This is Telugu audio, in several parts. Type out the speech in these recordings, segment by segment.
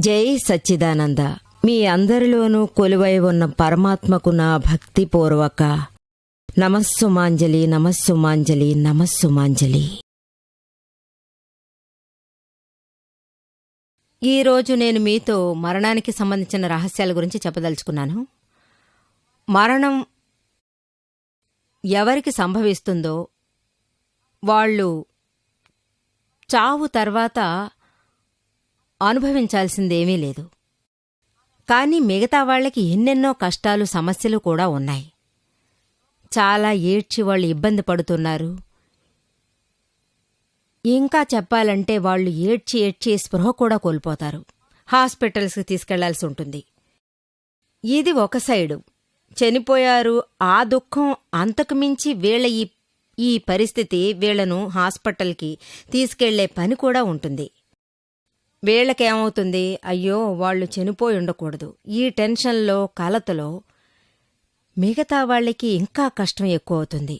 జై సచ్చిదానంద. మీ అందరిలోనూ కొలువై ఉన్న పరమాత్మకు నా భక్తిపూర్వక నమస్సుమాంజలి, నమస్సుమాంజలి, నమస్సుమాంజలి. ఈరోజు నేను మీతో మరణానికి సంబంధించిన రహస్యాల గురించి చెప్పదలుచుకున్నాను. మరణం ఎవరికి సంభవిస్తుందో వాళ్ళు చావు తర్వాత అనుభవించాల్సిందేమీ లేదు. కానీ మిగతా వాళ్లకి ఎన్నెన్నో కష్టాలు, సమస్యలు కూడా ఉన్నాయి. చాలా ఏడ్చి వాళ్ళు ఇబ్బంది పడుతున్నారు. ఇంకా చెప్పాలంటే వాళ్ళు ఏడ్చి స్పృహ కూడా కోల్పోతారు. హాస్పిటల్స్కి తీసుకెళ్లాల్సి ఉంటుంది. ఇది ఒక సైడు. చనిపోయారు, ఆ దుఃఖం అంతకుమించి వీళ్ల ఈ పరిస్థితి వీళ్లను హాస్పిటల్కి తీసుకెళ్లే పని కూడా ఉంటుంది. వీళ్లకేమవుతుంది, అయ్యో వాళ్ళు చనిపోయి ఉండకూడదు. ఈ టెన్షన్లో, కలతలో మిగతా వాళ్ళకి ఇంకా కష్టం ఎక్కువ అవుతుంది.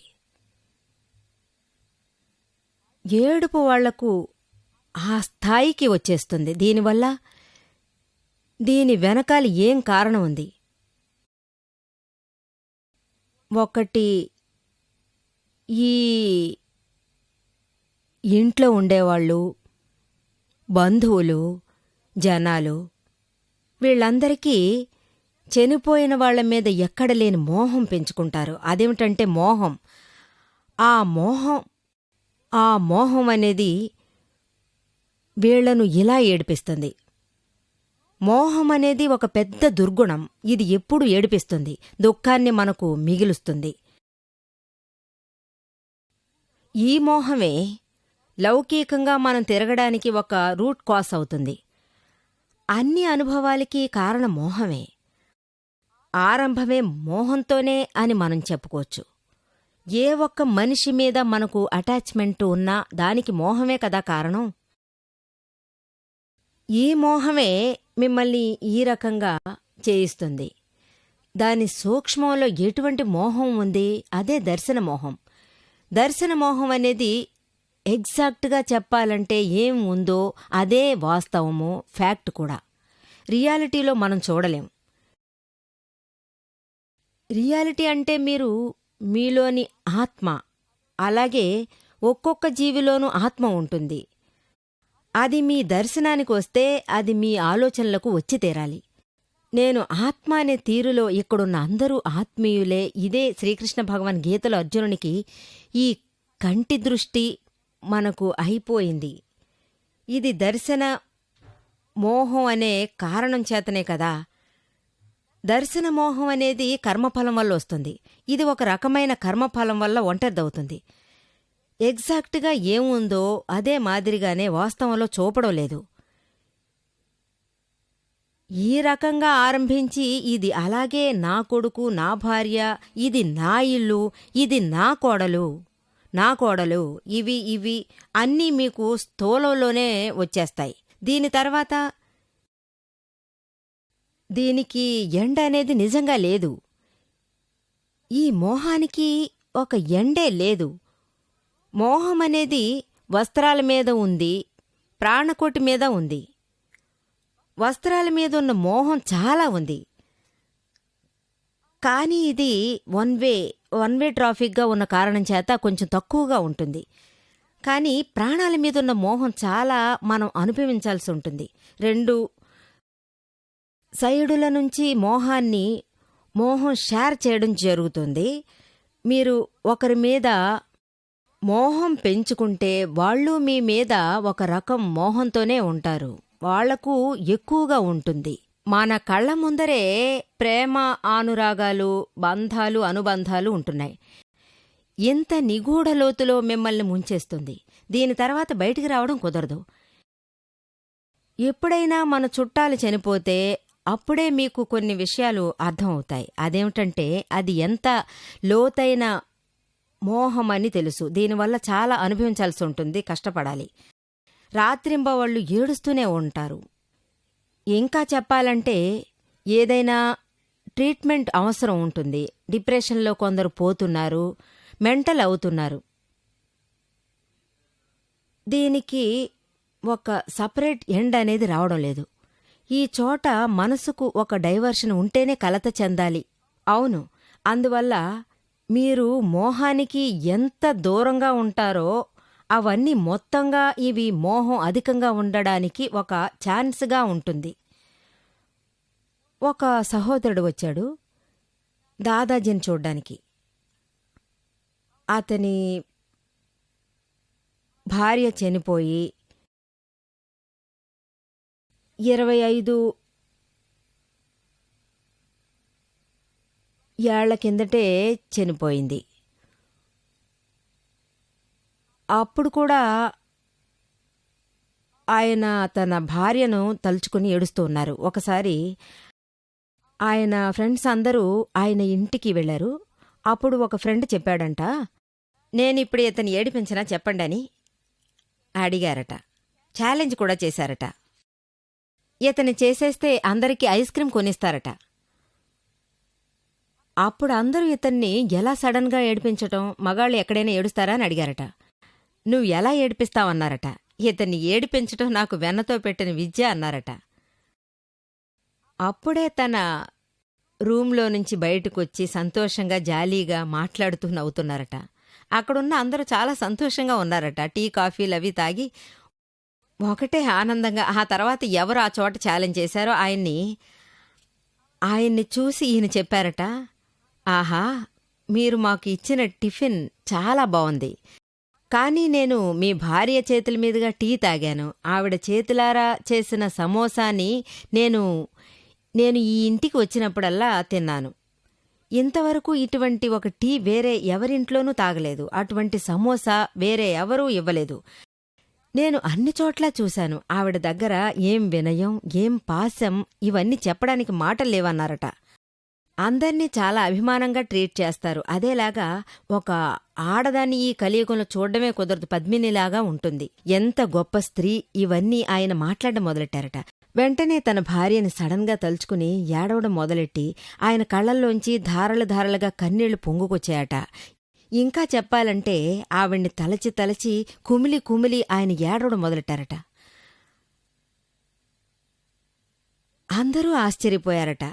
ఏడుపు వాళ్లకు ఆ స్థాయికి వచ్చేస్తుంది. దీనివల్ల దీని వెనకాల ఏం కారణం ఉంది? ఒకటి, ఈ ఇంట్లో ఉండేవాళ్ళు, బంధువులు, జనాలు, వీళ్ళందరికీ చనిపోయిన వాళ్ల మీద ఎక్కడలేని మోహం పెంచుకుంటారు. అదేమిటంటే మోహం. ఆ మోహం అనేది వీళ్లను ఇలా ఏడిపిస్తుంది. మోహం అనేది ఒక పెద్ద దుర్గుణం. ఇది ఎప్పుడూ ఏడిపిస్తుంది, దుఃఖాన్ని మనకు మిగులుస్తుంది. ఈ మోహమే లౌకికంగా మనం తిరగడానికి ఒక రూట్ కాస్ అవుతుంది. అన్ని అనుభవాలకి కారణం మోహమే. ఆరంభమే మోహంతోనే అని మనం చెప్పుకోవచ్చు. ఏ ఒక్క మనిషి మీద మనకు అటాచ్మెంట్ ఉన్నా దానికి మోహమే కదా కారణం. ఈ మోహమే మిమ్మల్ని ఈ రకంగా చేయిస్తుంది. దాని సూక్ష్మంలో ఎటువంటి మోహం ఉంది? అదే దర్శన మోహం. దర్శన మోహం అనేది ఎగ్జాక్ట్గా చెప్పాలంటే ఏం ఉందో అదే వాస్తవము, ఫ్యాక్ట్ కూడా. రియాలిటీలో మనం చూడలేం. రియాలిటీ అంటే మీరు మీలోని ఆత్మ. అలాగే ఒక్కొక్క జీవిలోనూ ఆత్మ ఉంటుంది. అది మీ దర్శనానికి వస్తే అది మీ ఆలోచనలకు వచ్చి తీరాలి. నేను ఆత్మ అనే తీరులో ఇక్కడున్న అందరూ ఆత్మీయులే. ఇదే శ్రీకృష్ణ భగవాన్ గీతలో అర్జునునికి ఈ కంటి దృష్టి మనకు అయిపోయింది. ఇది దర్శన మోహం అనే కారణం చేతనే కదా. దర్శన మోహం అనేది కర్మఫలం వల్ల వస్తుంది. ఇది ఒక రకమైన కర్మఫలం వల్ల ఒంటరిదవుతుంది. ఎగ్జాక్ట్గా ఏముందో అదే మాదిరిగానే వాస్తవంలో చూపడం లేదు. ఈ రకంగా ఆరంభించి ఇది అలాగే నా కొడుకు, నా భార్య, ఇది నా ఇల్లు, ఇది నా కోడలు, ఇవి అన్నీ మీకు స్థూలంలోనే వచ్చేస్తాయి. దీని తర్వాత దీనికి ఎండ అనేది నిజంగా లేదు. ఈ మోహానికి ఒక ఎండే లేదు. మోహం అనేది వస్త్రాల మీద ఉంది, ప్రాణకోటి మీద ఉంది. వస్త్రాల మీద ఉన్న మోహం చాలా ఉంది. కానీ ఇది వన్ వే ట్రాఫిక్గా ఉన్న కారణం చేత కొంచెం తక్కువగా ఉంటుంది. కానీ ప్రాణాల మీద ఉన్న మోహం చాలా మనం అనుభవించాల్సి ఉంటుంది. రెండు సైడుల నుంచి మోహం షేర్ చేయడం జరుగుతుంది. మీరు ఒకరి మీద మోహం పెంచుకుంటే వాళ్ళు మీ మీద ఒక రకం మోహంతోనే ఉంటారు. వాళ్లకు ఎక్కువగా ఉంటుంది. మన కళ్ల ముందరే ప్రేమ, ఆనురాగాలు, బంధాలు, అనుబంధాలు ఉంటున్నాయి. ఇంత నిగూఢ లోతులో మిమ్మల్ని ముంచేస్తుంది. దీని తర్వాత బయటికి రావడం కుదరదు. ఎప్పుడైనా మన చుట్టాలు చనిపోతే అప్పుడే మీకు కొన్ని విషయాలు అర్థమవుతాయి. అదేమిటంటే అది ఎంత లోతైన మోహమని తెలుసు. దీనివల్ల చాలా అనుభవించాల్సి ఉంటుంది, కష్టపడాలి. రాత్రింబవళ్ళు ఏడుస్తూనే ఉంటారు. ఇంకా చెప్పాలంటే ఏదైనా ట్రీట్మెంట్ అవసరం ఉంటుంది. డిప్రెషన్లో కొందరు పోతున్నారు, మెంటల్ అవుతున్నారు. దీనికి ఒక సపరేట్ ఎండ్ అనేది రావడం లేదు. ఈ చోట మనసుకు ఒక డైవర్షన్ ఉంటేనే కలత చెందాలి. అవును, అందువల్ల మీరు మోహానికి ఎంత దూరంగా ఉంటారో అవన్నీ మొత్తంగా ఇవి మోహం అధికంగా ఉండడానికి ఒక ఛాన్స్గా ఉంటుంది. ఒక సహోదరుడు వచ్చాడు దాదాజీని చూడ్డానికి. అతని భార్య చనిపోయి 25 ఏళ్ల కిందటే చనిపోయింది. అప్పుడు కూడా ఆయన తన భార్యను తలుచుకుని ఏడుస్తూ ఉన్నారు. ఒకసారి ఆయన ఫ్రెండ్స్ అందరూ ఆయన ఇంటికి వెళ్లారు. అప్పుడు ఒక ఫ్రెండ్ చెప్పాడంట, నేనిప్పుడు ఇతన్ని ఏడిపించినా చెప్పండని అడిగారట. ఛాలెంజ్ కూడా చేశారట. ఇతన్ని చేసేస్తే అందరికీ ఐస్ క్రీం కొనిస్తారట. అప్పుడు అందరూ ఇతన్ని ఎలా సడన్గా ఏడిపించటం, మగాళ్ళు ఎక్కడైనా ఏడుస్తారా అని అడిగారట. నువ్వు ఎలా ఏడిపిస్తావన్నారట. ఇతన్ని ఏడిపించటం నాకు వెన్నతో పెట్టిన విద్య అన్నారట. అప్పుడే తన రూంలో నుంచి బయటకొచ్చి సంతోషంగా జాలీగా మాట్లాడుతూ నవ్వుతున్నారట. అక్కడున్న అందరూ చాలా సంతోషంగా ఉన్నారట. టీ కాఫీలవి తాగి ఒకటే ఆనందంగా. ఆ తర్వాత ఎవరు ఆ చోట ఛాలెంజ్ చేశారో ఆయన్ని చూసి ఈయన చెప్పారట, ఆహా, మీరు మాకు ఇచ్చిన టిఫిన్ చాలా బావుంది. కానీ నేను మీ భార్య చేతుల మీదుగా టీ తాగాను. ఆవిడ చేతులారా చేసిన సమోసాని నేను ఈ ఇంటికి వచ్చినప్పుడల్లా తిన్నాను. ఇంతవరకు ఇటువంటి ఒక టీ వేరే ఎవరింట్లోనూ తాగలేదు. అటువంటి సమోసా వేరే ఎవరూ ఇవ్వలేదు. నేను అన్ని చోట్లా చూశాను. ఆవిడ దగ్గర ఏం వినయం, ఏం పాశం, ఇవన్నీ చెప్పడానికి మాటల్లేవన్నారట. అందర్నీ చాలా అభిమానంగా ట్రీట్ చేస్తారు. అదేలాగా ఒక ఆడదాన్ని ఈ కలియుగంలో చూడ్డమే కుదరదు. పద్మినిలాగా ఉంటుంది. ఎంత గొప్ప స్త్రీ. ఇవన్నీ ఆయన మాట్లాడడం మొదలెట్టారట. వెంటనే తన భార్యని సడన్గా తలుచుకుని ఏడవడం మొదలెట్టి ఆయన కళ్లల్లోంచి ధారలు ధారలుగా కన్నీళ్లు పొంగుకొచ్చాయట. ఇంకా చెప్పాలంటే ఆవిడ్ని తలచి తలచి కుమిలి కుమిలి ఆయన ఏడవడం మొదలెట్టారట. అందరూ ఆశ్చర్యపోయారట.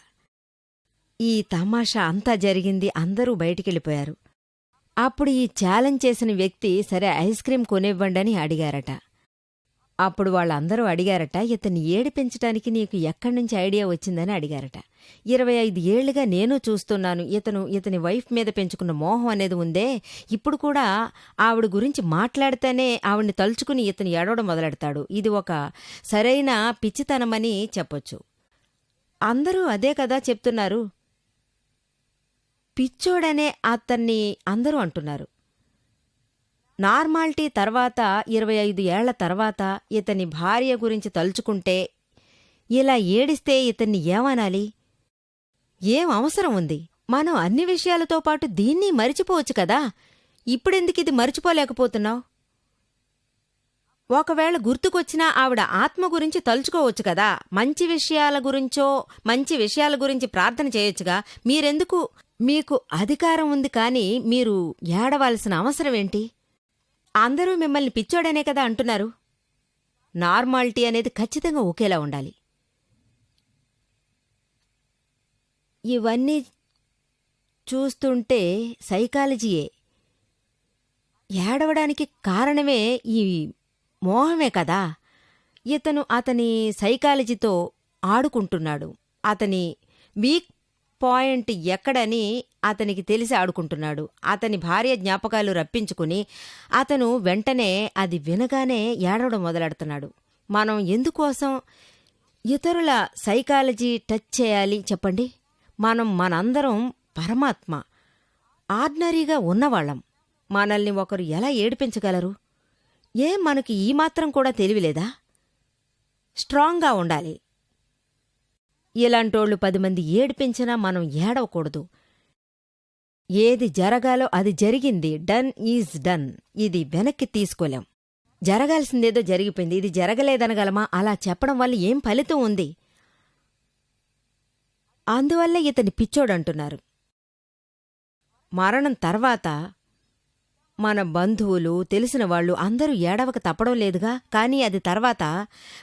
ఈ తమాషా అంతా జరిగింది. అందరూ బయటికెళ్ళిపోయారు. అప్పుడు ఈ ఛాలెంజ్ చేసిన వ్యక్తి సరే ఐస్ క్రీం కొనివ్వండని అడిగారట. అప్పుడు వాళ్ళందరూ అడిగారట, ఇతన్ని ఏడిపించటానికి నీకు ఎక్కడ్నుంచి ఐడియా వచ్చిందని అడిగారట. 25 ఏళ్లుగా నేను చూస్తున్నాను. ఇతని వైఫ్ మీద పెంచుకున్న మోహం అనేది ఉందే, ఇప్పుడు కూడా ఆవిడ గురించి మాట్లాడితేనే ఆవిడ్ని తలుచుకుని ఇతను ఏడవడం మొదలెడతాడు. ఇది ఒక సరైన పిచ్చితనమని చెప్పొచ్చు. అందరూ అదే కదా చెప్తున్నారు. పిచ్చోడనే అతన్ని అందరూ అంటున్నారు. నార్మాలిటీ తర్వాత 25 ఏళ్ల తర్వాత ఇతని భార్య గురించి తలుచుకుంటే ఇలా ఏడిస్తే ఇతన్ని ఏమనాలి? ఏం అవసరం ఉంది? మనం అన్ని విషయాలతో పాటు దీన్ని మరిచిపోవచ్చు కదా. ఇప్పుడెందుకిది మరిచిపోలేకపోతున్నావు? ఒకవేళ గుర్తుకొచ్చినా ఆవిడ ఆత్మ గురించి తలుచుకోవచ్చు కదా. మంచి విషయాల గురించి ప్రార్థన చేయొచ్చుగా. మీరెందుకు? మీకు అధికారం ఉంది, కానీ మీరు ఏడవలసిన అవసరమేంటి? అందరూ మిమ్మల్ని పిచ్చోడనే కదా అంటున్నారు. నార్మాలిటీ అనేది ఖచ్చితంగా ఒకేలా ఉండాలి. ఇవన్నీ చూస్తుంటే సైకాలజీయే. ఏడవడానికి కారణమే ఈ మోహమే కదా. ఇతను అతని సైకాలజీతో ఆడుకుంటున్నాడు. అతని వీక్ పాయింట్ ఎక్కడని అతనికి తెలిసి ఆడుకుంటున్నాడు. అతని భార్య జ్ఞాపకాలు రప్పించుకుని అతను వెంటనే అది వినగానే ఏడవడం మొదలెడుతున్నాడు. మనం ఎందుకోసం ఇతరుల సైకాలజీ టచ్ చేయాలి చెప్పండి? మనందరం పరమాత్మ, ఆర్డినరీగా ఉన్నవాళ్లం. మనల్ని ఒకరు ఎలా ఏడిపించగలరు? ఏం మనకి ఈ మాత్రం కూడా తెలివిలేదా? స్ట్రాంగ్గా ఉండాలి. ఇలాంటోళ్లు 10 మంది ఏడిపించినా మనం ఏడవకూడదు. ఏది జరగాలో అది జరిగింది. Done is done. ఇది వెనక్కి తీసుకోలేం. జరగాల్సిందేదో జరిగిపోయింది. ఇది జరగలేదనగలమా? అలా చెప్పడం వల్ల ఏం ఫలితం ఉంది? అందువల్లే ఇతని పిచ్చోడంటున్నారు. మరణం తర్వాత మన బంధువులు తెలిసిన వాళ్ళు అందరూ ఏడవక తప్పడం లేదుగా. కానీ అది తర్వాత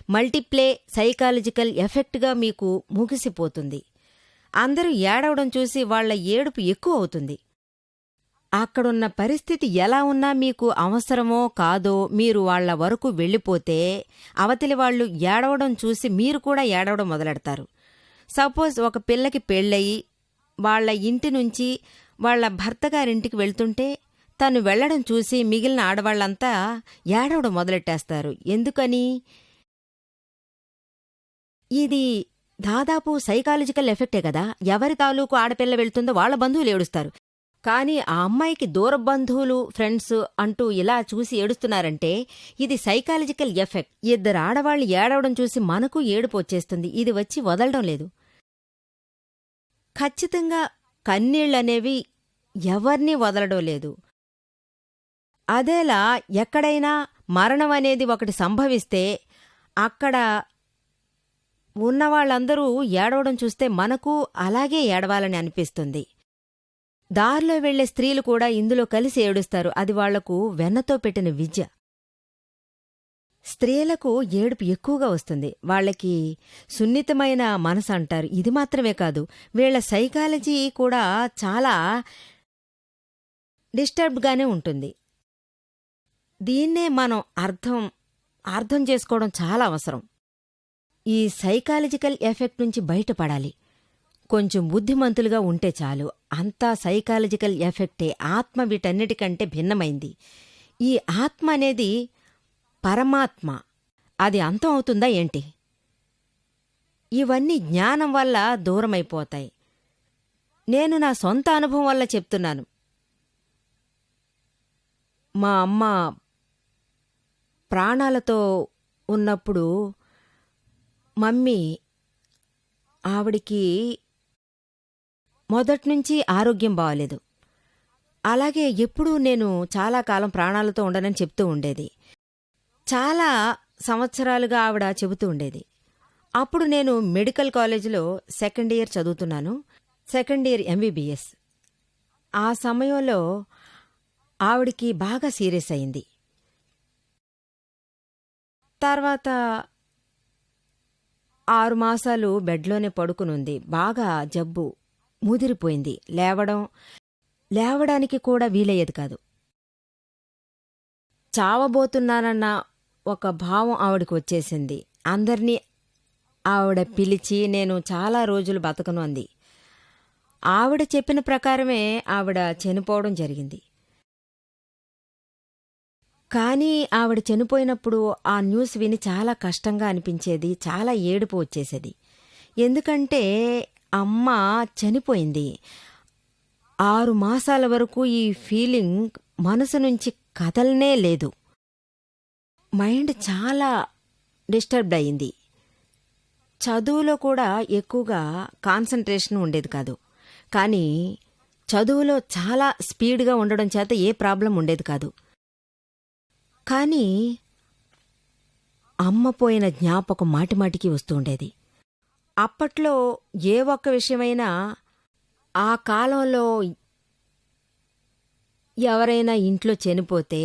మల్టీప్లే సైకాలజికల్ ఎఫెక్ట్గా మీకు ముగిసిపోతుంది. అందరూ ఏడవడం చూసి వాళ్ల ఏడుపు ఎక్కువ అవుతుంది. అక్కడున్న పరిస్థితి ఎలా ఉన్నా మీకు అవసరమో కాదో మీరు వాళ్ల వరకు వెళ్ళిపోతే అవతలి వాళ్ళు ఏడవడం చూసి మీరు కూడా ఏడవడం మొదలెడతారు. సపోజ్ ఒక పిల్లకి పెళ్ళయి వాళ్ల ఇంటి నుంచి వాళ్ల భర్తగారింటికి వెళ్తుంటే తను వెళ్లడం చూసి మిగిలిన ఆడవాళ్లంతా ఏడవడం మొదలెట్టేస్తారు. ఎందుకని? ఇది దాదాపు సైకాలజికల్ ఎఫెక్టే కదా. ఎవరి తాలూకు ఆడపిల్ల వెళ్తుందో వాళ్ల బంధువులు ఏడుస్తారు. కానీ ఆ అమ్మాయికి దూర బంధువులు, ఫ్రెండ్స్ అంటూ ఇలా చూసి ఏడుస్తున్నారంటే ఇది సైకాలజికల్ ఎఫెక్ట్. ఇద్దరు ఆడవాళ్లు ఏడవడం చూసి మనకు ఏడుపు వచ్చేస్తుంది. ఇది వచ్చి వదలడం లేదు. ఖచ్చితంగా కన్నీళ్లనేవి ఎవర్నీ వదలడం లేదు. అదేలా ఎక్కడైనా మరణం అనేది ఒకటి సంభవిస్తే అక్కడ ఉన్నవాళ్లందరూ ఏడవడం చూస్తే మనకు అలాగే ఏడవాలని అనిపిస్తుంది. దారిలో వెళ్లే స్త్రీలు కూడా ఇందులో కలిసి ఏడుస్తారు. అది వాళ్లకు వెన్నతో పెట్టిన విద్య. స్త్రీలకు ఏడుపు ఎక్కువగా వస్తుంది. వాళ్లకి సున్నితమైన మనసు అంటారు. ఇది మాత్రమే కాదు, వీళ్ల సైకాలజీ కూడా చాలా డిస్టర్బ్డ్గానే ఉంటుంది. దీన్నే మనం అర్థం చేసుకోవడం చాలా అవసరం. ఈ సైకాలజికల్ ఎఫెక్ట్ నుంచి బయటపడాలి. కొంచెం బుద్ధిమంతులుగా ఉంటే చాలు. అంతా సైకాలజికల్ ఎఫెక్టే. ఆత్మ వీటన్నిటికంటే భిన్నమైంది. ఈ ఆత్మ అనేది పరమాత్మ. అది అంతం అవుతుందా ఏంటి? ఇవన్నీ జ్ఞానం వల్ల దూరమైపోతాయి. నేను నా సొంత అనుభవం వల్ల చెప్తున్నాను. మా అమ్మ ప్రాణాలతో ఉన్నప్పుడు మమ్మీ ఆవిడికి మొదట్నుంచి ఆరోగ్యం బాగాలేదు. అలాగే ఎప్పుడూ నేను చాలా కాలం ప్రాణాలతో ఉండనని చెప్తూ ఉండేది. చాలా సంవత్సరాలుగా ఆవిడ చెబుతూ ఉండేది. అప్పుడు నేను మెడికల్ కాలేజీలో సెకండ్ ఇయర్ చదువుతున్నాను. Second year MBBS. ఆ సమయంలో ఆవిడికి బాగా సీరియస్ అయింది. తర్వాత 6 మాసాలు బెడ్లోనే పడుకునుంది. బాగా జబ్బు ముదిరిపోయింది. లేవడానికి కూడా వీలయ్యేది కాదు. చావబోతున్నానన్న ఒక భావం ఆవిడకి వచ్చేసింది. అందర్నీ ఆవిడ పిలిచి నేను చాలా రోజులు బతకను అంది. ఆవిడ చెప్పిన ప్రకారమే ఆవిడ చనిపోవడం జరిగింది. కానీ ఆవిడ చనిపోయినప్పుడు ఆ న్యూస్ విని చాలా కష్టంగా అనిపించేది. చాలా ఏడుపు వచ్చేసేది. ఎందుకంటే అమ్మ చనిపోయింది. 6 మాసాల వరకు ఈ ఫీలింగ్ మనసు నుంచి కదలనే లేదు. మైండ్ చాలా డిస్టర్బ్డ్ అయింది. చదువులో కూడా ఎక్కువగా కాన్సంట్రేషన్ ఉండేది కాదు. కానీ చదువులో చాలా స్పీడ్గా ఉండడం చేత ఏ ప్రాబ్లం ఉండేది కాదు. కానీ అమ్మ పోయిన జ్ఞాపకం మాటిమాటికి వస్తూ ఉండేది. అప్పట్లో ఏ ఒక్క విషయమైనా ఆ కాలంలో ఎవరైనా ఇంట్లో చనిపోతే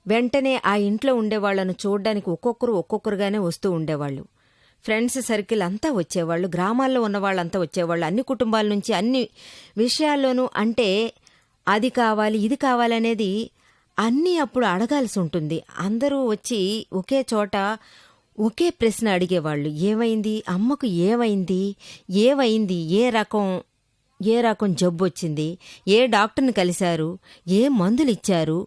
వెంటనే ఆ ఇంట్లో ఉండేవాళ్లను చూడ్డానికి ఒక్కొక్కరుగానే వస్తూ ఉండేవాళ్లు. ఫ్రెండ్స్ సర్కిల్ అంతా వచ్చేవాళ్లు. గ్రామాల్లో ఉన్నవాళ్లంతా వచ్చేవాళ్లు. అన్ని కుటుంబాల నుంచి అన్ని విషయాల్లోనూ. అంటే అది కావాలి ఇది కావాలనేది అన్నీ అప్పుడు అడగాల్సి ఉంటుంది. అందరూ వచ్చి ఒకే చోట ఒకే ప్రశ్న అడిగేవాళ్లు. ఏమైంది అమ్మకు? ఏమైంది? ఏ రకం జబ్బొచ్చింది? ఏ డాక్టర్ని కలిశారు? ఏ మందులిచ్చారు?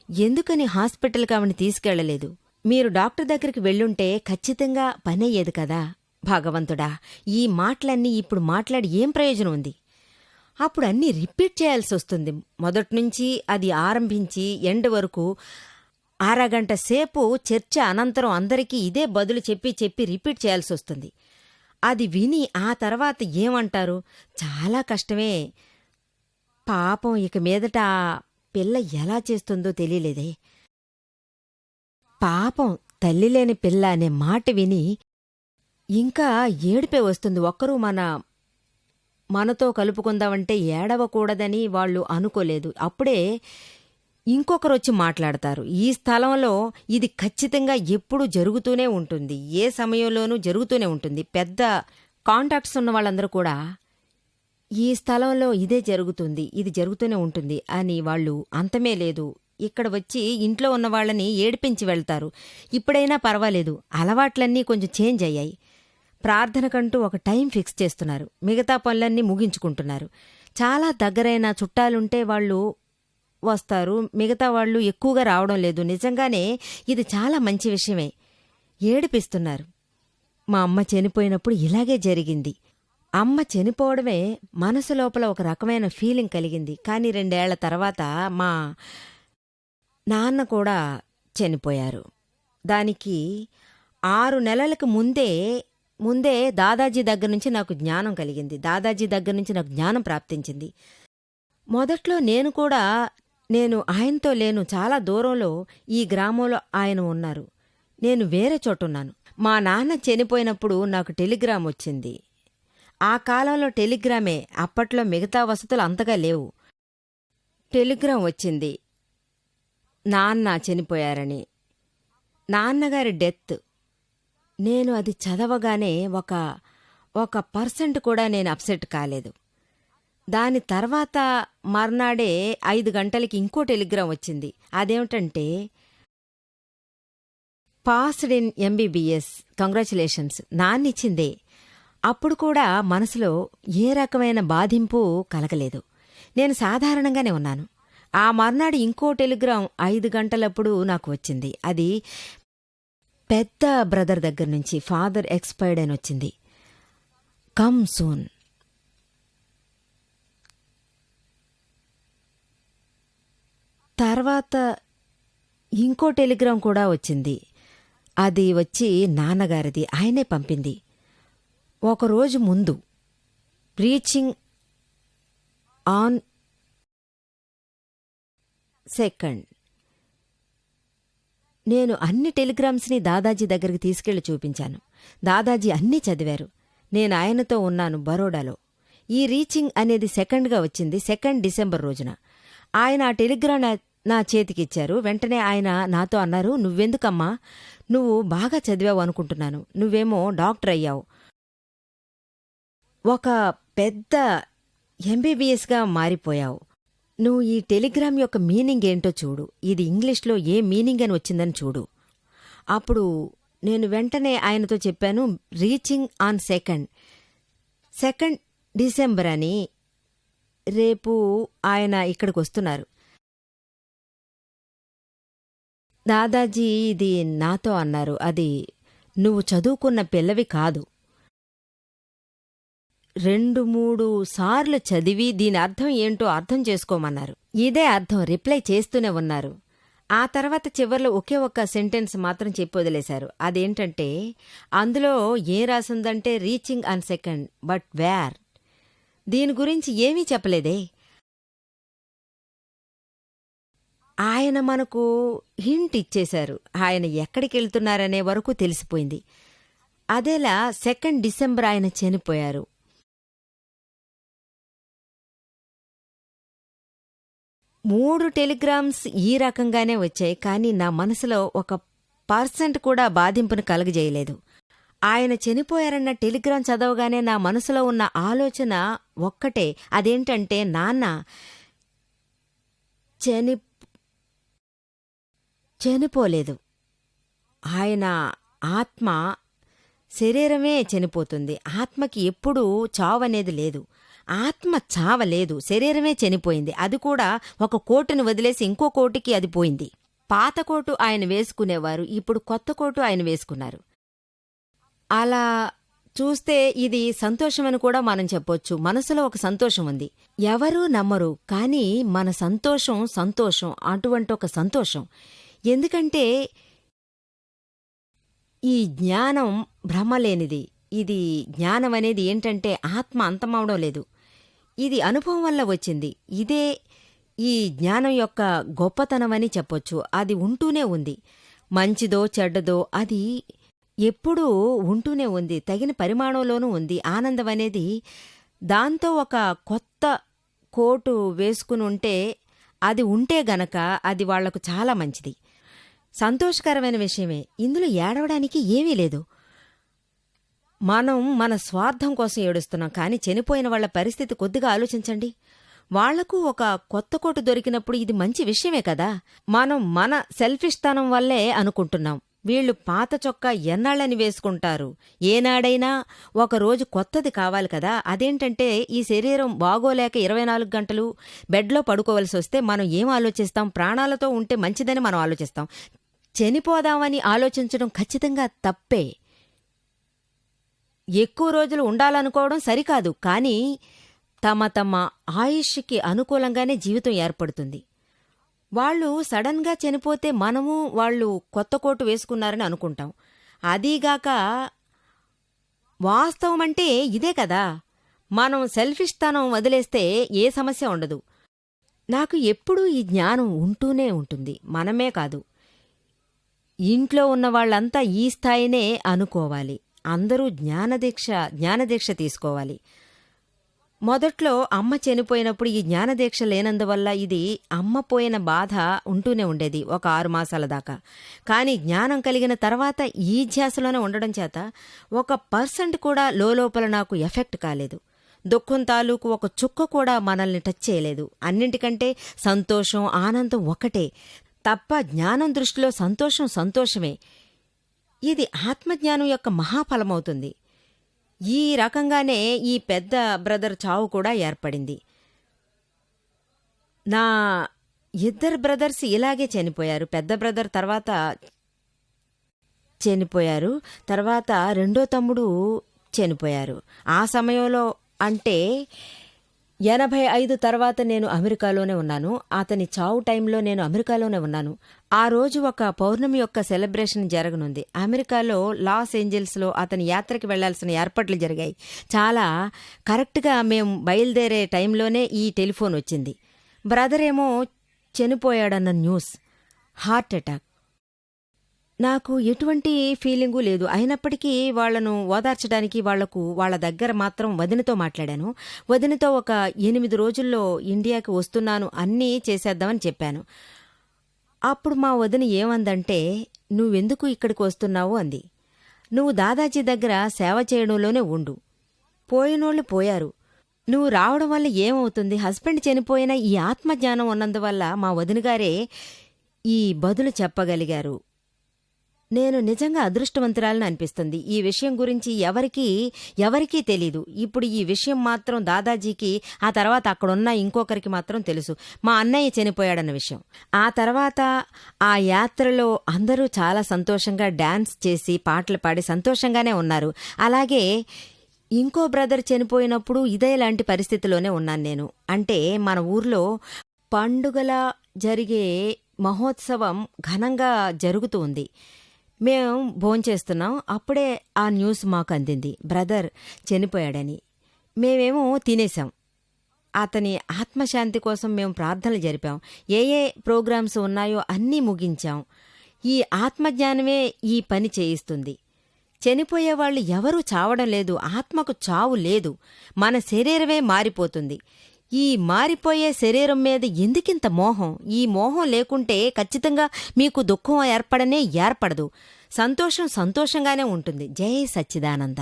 ఎందుకని హాస్పిటల్కి ఆవిని తీసుకెళ్లలేదు? మీరు డాక్టర్ దగ్గరికి వెళ్ళుంటే ఖచ్చితంగా పనయ్యేది కదా. భగవంతుడా, ఈ మాటలన్నీ ఇప్పుడు మాట్లాడి ఏం ప్రయోజనం ఉంది? అప్పుడు అన్నీ రిపీట్ చేయాల్సి వస్తుంది. మొదట్నుంచి అది ఆరంభించి ఎండ్ వరకు అరగంట సేపు చర్చ అనంతరం అందరికీ ఇదే బదులు చెప్పి రిపీట్ చేయాల్సి వస్తుంది. అది విని ఆ తర్వాత ఏమంటారు? చాలా కష్టమే. పాపం ఇక మీదట ఆ పిల్ల ఎలా చేస్తుందో తెలియలేదే. పాపం తల్లిలేని పిల్ల అనే మాట విని ఇంకా ఏడుపే వస్తుంది. ఒక్కరూ మనతో కలుపుకుందామంటే ఏడవకూడదని వాళ్ళు అనుకోలేదు. అప్పుడే ఇంకొకరొచ్చి మాట్లాడతారు. ఈ స్థలంలో ఇది ఖచ్చితంగా ఎప్పుడూ జరుగుతూనే ఉంటుంది. ఏ సమయంలోనూ జరుగుతూనే ఉంటుంది. పెద్ద కాంటాక్ట్స్ ఉన్న వాళ్ళందరూ కూడా ఈ స్థలంలో ఇదే జరుగుతుంది, ఇది జరుగుతూనే ఉంటుంది అని వాళ్ళు అంతమే లేదు. ఇక్కడ వచ్చి ఇంట్లో ఉన్న వాళ్ళని ఏడిపించి వెళ్తారు. ఇప్పుడైనా పర్వాలేదు, అలవాట్లన్నీ కొంచెం చేంజ్ అయ్యాయి. ప్రార్థనకంటూ ఒక టైం ఫిక్స్ చేస్తున్నారు. మిగతా పనులన్నీ ముగించుకుంటున్నారు. చాలా దగ్గరైన చుట్టాలుంటే వాళ్ళు వస్తారు. మిగతా వాళ్ళు ఎక్కువగా రావడం లేదు. నిజంగానే ఇది చాలా మంచి విషయమే. ఏడిపిస్తున్నారు. మా అమ్మ చనిపోయినప్పుడు ఇలాగే జరిగింది. అమ్మ చనిపోవడమే మనసు లోపల ఒక రకమైన ఫీలింగ్ కలిగింది. కానీ 2 ఏళ్ల తర్వాత మా నాన్న కూడా చనిపోయారు. దానికి 6 నెలలకు ముందే దాదాజీ దగ్గర నుంచి నాకు జ్ఞానం కలిగింది. దాదాజీ దగ్గర నుంచి నాకు జ్ఞానం ప్రాప్తించింది. మొదట్లో నేను ఆయనతో లేను. చాలా దూరంలో ఈ గ్రామంలో ఆయన ఉన్నారు. నేను వేరే చోటున్నాను. మా నాన్న చనిపోయినప్పుడు నాకు టెలిగ్రామ్ వచ్చింది. ఆ కాలంలో టెలిగ్రామే. అప్పట్లో మిగతా వసతులు అంతగా లేవు. టెలిగ్రామ్ వచ్చింది, నాన్న చనిపోయారని, నాన్నగారి డెత్. నేను అది చదవగానే ఒక పర్సెంట్ కూడా నేను అప్సెట్ కాలేదు. దాని తర్వాత మర్నాడే 5 గంటలకి ఇంకో టెలిగ్రామ్ వచ్చింది. అదేమిటంటే, పాస్డ్ ఇన్ ఎంబీబీఎస్, కంగ్రాచులేషన్స్, నాన్నిచ్చిందే. అప్పుడు కూడా మనసులో ఏ రకమైన బాధింపు కలగలేదు. నేను సాధారణంగానే ఉన్నాను. ఆ మర్నాడు ఇంకో టెలిగ్రామ్ 5 గంటలప్పుడు నాకు వచ్చింది. అది పెద్ద బ్రదర్ దగ్గర నుంచి, ఫాదర్ ఎక్స్పైర్డ్ అని వచ్చింది. Come soon. తర్వాత ఇంకో టెలిగ్రామ్ కూడా వచ్చింది. అది వచ్చి నాన్నగారిది, ఆయనే పంపింది. ఒకరోజు ముందు, రీచింగ్ ఆన్ 2nd. నేను అన్ని టెలిగ్రామ్స్ని దాదాజీ దగ్గరికి తీసుకెళ్లి చూపించాను. దాదాజీ అన్నీ చదివారు. నేను ఆయనతో ఉన్నాను బరోడాలో. ఈ రీచింగ్ అనేది 2గా వచ్చింది, 2 డిసెంబర్ రోజున. ఆయన ఆ టెలిగ్రామ్ నా చేతికిచ్చారు. వెంటనే ఆయన నాతో అన్నారు, నువ్వెందుకమ్మా, నువ్వు బాగా చదివావు అనుకుంటున్నాను, నువ్వేమో డాక్టర్ అయ్యావు, ఒక పెద్ద ఎంబీబీఎస్గా మారిపోయావు. నువ్వు ఈ టెలిగ్రామ్ యొక్క మీనింగ్ ఏంటో చూడు, ఇది ఇంగ్లీష్లో ఏ మీనింగ్ అని వచ్చిందని చూడు. అప్పుడు నేను వెంటనే ఆయనతో చెప్పాను, రీచింగ్ ఆన్ 2nd డిసెంబర్ అని. రేపు ఆయన ఇక్కడికి వస్తున్నారు. దాదాజీ ఇది నాతో అన్నారు, అది నువ్వు చదువుకున్న పిల్లవి కాదు. 2-3 సార్లు చదివి దీని అర్థం ఏంటో అర్థం చేసుకోమన్నారు. ఇదే అర్థం రిప్లై చేస్తూనే ఉన్నారు. ఆ తర్వాత చివర్లో ఒకే ఒక్క సెంటెన్స్ మాత్రం చెప్పి వదిలేశారు. అదేంటంటే, అందులో ఏం రాసిందంటే reaching on 2nd, but where. దీని గురించి ఏమీ చెప్పలేదే. ఆయన మనకు హింట్ ఇచ్చేశారు. ఆయన ఎక్కడికెళ్తున్నారనే వరకు తెలిసిపోయింది. అదేలా 2nd డిసెంబర్ ఆయన చనిపోయారు. 3 టెలిగ్రామ్స్ ఈ రకంగానే వచ్చాయి. కానీ నా మనసులో 1% కూడా బాధింపును కలగజేయలేదు. ఆయన చనిపోయారన్న టెలిగ్రామ్ చదవగానే నా మనసులో ఉన్న ఆలోచన ఒక్కటే, అదేంటంటే, నాన్న చనిపోలేదు. ఆయన ఆత్మ, శరీరమే చనిపోతుంది. ఆత్మకి ఎప్పుడూ చావనేది లేదు. ఆత్మ చావలేదు, శరీరమే చనిపోయింది. అది కూడా ఒక కోటును వదిలేసి ఇంకో కోటుకి అది పోయింది. పాత కోటు ఆయన వేసుకునేవారు, ఇప్పుడు కొత్త కోటు ఆయన వేసుకున్నారు. అలా చూస్తే ఇది సంతోషమని కూడా మనం చెప్పొచ్చు. మనసులో ఒక సంతోషం ఉంది. ఎవరూ నమ్మరు, కానీ మన సంతోషం అటువంటి ఒక సంతోషం. ఎందుకంటే ఈ జ్ఞానం భ్రమలేనిది. ఇది జ్ఞానం అనేది ఏంటంటే, ఆత్మ అంతమవడం లేదు. ఇది అనుభవం వల్ల వచ్చింది. ఇదే ఈ జ్ఞానం యొక్క గొప్పతనమని చెప్పొచ్చు. అది ఉంటూనే ఉంది. మంచిదో చెడ్డదో అది ఎప్పుడూ ఉంటూనే ఉంది. తగిన పరిమాణంలోనూ ఉంది. ఆనందం అనేది దాంతో ఒక కొత్త కోటు వేసుకుని ఉంటే అది ఉంటే గనక అది వాళ్లకు చాలా మంచిది. సంతోషకరమైన విషయమే, ఇందులో ఏడవడానికి ఏమీ లేదు. మనం మన స్వార్థం కోసం ఏడుస్తున్నాం, కానీ చనిపోయిన వాళ్ల పరిస్థితి కొద్దిగా ఆలోచించండి. వాళ్లకు ఒక కొత్త కోటు దొరికినప్పుడు ఇది మంచి విషయమే కదా. మనం మన సెల్ఫిష్తనం వల్లే అనుకుంటున్నాం, వీళ్లు పాత చొక్కా ఎన్నాళ్ళని వేసుకుంటారు, ఏనాడైనా ఒకరోజు కొత్తది కావాలి కదా. అదేంటంటే ఈ శరీరం బాగోలేక 24 గంటలు బెడ్లో పడుకోవలసి వస్తే మనం ఏం ఆలోచిస్తాం? ప్రాణాలతో ఉంటే మంచిదని మనం ఆలోచిస్తాం. చనిపోదామని ఆలోచించడం ఖచ్చితంగా తప్పే. ఎక్కువ రోజులు ఉండాలనుకోవడం సరికాదు, కానీ తమ ఆయుష్కి అనుకూలంగానే జీవితం ఏర్పడుతుంది. వాళ్ళు సడన్గా చనిపోతే మనము వాళ్ళు కొత్త కోటు వేసుకున్నారని అనుకుంటాం. అదీగాక వాస్తవమంటే ఇదే కదా. మనం సెల్ఫిష్తనం వదిలేస్తే ఏ సమస్య ఉండదు. నాకు ఎప్పుడూ ఈ జ్ఞానం ఉంటూనే ఉంటుంది. మనమే కాదు, ఇంట్లో ఉన్న వాళ్ళంతా ఈ స్థాయినే అనుకోవాలి. అందరూ జ్ఞానదీక్ష తీసుకోవాలి. మొదట్లో అమ్మ చనిపోయినప్పుడు ఈ జ్ఞానదీక్ష లేనందువల్ల ఇది అమ్మ పోయిన బాధ ఉంటూనే ఉండేది ఒక 6 మాసాల దాకా. కానీ జ్ఞానం కలిగిన తర్వాత ఈ ధ్యాసలోనే ఉండడం చేత 1% కూడా లోపల నాకు ఎఫెక్ట్ కాలేదు. దుఃఖం తాలూకు ఒక చుక్క కూడా మనల్ని టచ్ చేయలేదు. అన్నింటికంటే సంతోషం, ఆనందం ఒకటే తప్ప జ్ఞానం దృష్టిలో సంతోషమే. ఇది ఆత్మజ్ఞానం యొక్క మహాఫలమవుతుంది. ఈ రకంగానే ఈ పెద్ద బ్రదర్ చావు కూడా ఏర్పడింది. నా 2 బ్రదర్స్ ఇలాగే చనిపోయారు. పెద్ద బ్రదర్ తర్వాత చనిపోయారు, తర్వాత రెండో తమ్ముడు చనిపోయారు. ఆ సమయంలో అంటే 85 తర్వాత నేను అమెరికాలోనే ఉన్నాను. అతని చావు టైంలో నేను అమెరికాలోనే ఉన్నాను. ఆ రోజు ఒక పౌర్ణమి యొక్క సెలబ్రేషన్ జరగనుంది. అమెరికాలో లాస్ ఏంజల్స్లో అతని యాత్రకి వెళ్లాల్సిన ఏర్పాట్లు జరిగాయి. చాలా కరెక్ట్గా మేము బయలుదేరే టైంలోనే ఈ టెలిఫోన్ వచ్చింది. బ్రదర్ ఏమో చనిపోయాడన్న న్యూస్, హార్ట్ అటాక్. నాకు ఎటువంటి ఫీలింగు లేదు. అయినప్పటికీ వాళ్లను ఓదార్చడానికి వాళ్ళ దగ్గర మాత్రం వదినతో మాట్లాడాను. వదినతో ఒక 8 రోజుల్లో ఇండియాకి వస్తున్నాను, అన్నీ చేసేద్దామని చెప్పాను. అప్పుడు మా వదిన ఏమందంటే, నువ్వెందుకు ఇక్కడికి వస్తున్నావు అంది. నువ్వు దాదాజీ దగ్గర సేవ చేయడంలోనే ఉండు. పోయినోళ్లు పోయారు, నువ్వు రావడం వల్ల ఏమవుతుంది? హస్బెండ్ చనిపోయిన ఈ ఆత్మజ్ఞానం ఉన్నందువల్ల మా వదినగారే ఈ బదులు చెప్పగలిగారు. నేను నిజంగా అదృష్టవంతురాలని అనిపిస్తుంది. ఈ విషయం గురించి ఎవరికీ తెలీదు. ఇప్పుడు ఈ విషయం మాత్రం దాదాజీకి, ఆ తర్వాత అక్కడున్న ఇంకొకరికి మాత్రం తెలుసు, మా అన్నయ్య చనిపోయాడన్న విషయం. ఆ తర్వాత ఆ యాత్రలో అందరూ చాలా సంతోషంగా డాన్స్ చేసి పాటలు పాడి సంతోషంగానే ఉన్నారు. అలాగే ఇంకో బ్రదర్ చనిపోయినప్పుడు ఇదే లాంటి పరిస్థితిలోనే ఉన్నాను నేను. అంటే మన ఊర్లో పండుగలా జరిగే మహోత్సవం ఘనంగా జరుగుతూ ఉంది. మేం భోంచేస్తున్నాం. అప్పుడే ఆ న్యూస్ మాకు అందింది, బ్రదర్ చనిపోయాడని. మేమేమో తినేశాం. అతని ఆత్మశాంతి కోసం మేము ప్రార్థనలు జరిపాం. ఏ ప్రోగ్రామ్స్ ఉన్నాయో అన్నీ ముగించాం. ఈ ఆత్మజ్ఞానమే ఈ పని చేయిస్తుంది. చనిపోయేవాళ్లు ఎవరూ చావడం లేదు, ఆత్మకు చావు లేదు. మన శరీరమే మారిపోతుంది. ఈ మారిపోయే శరీరం మీద ఎందుకింత మోహం? ఈ మోహం లేకుంటే ఖచ్చితంగా మీకు దుఃఖం ఏర్పడదు. సంతోషంగానే ఉంటుంది. జై సచ్చిదానంద.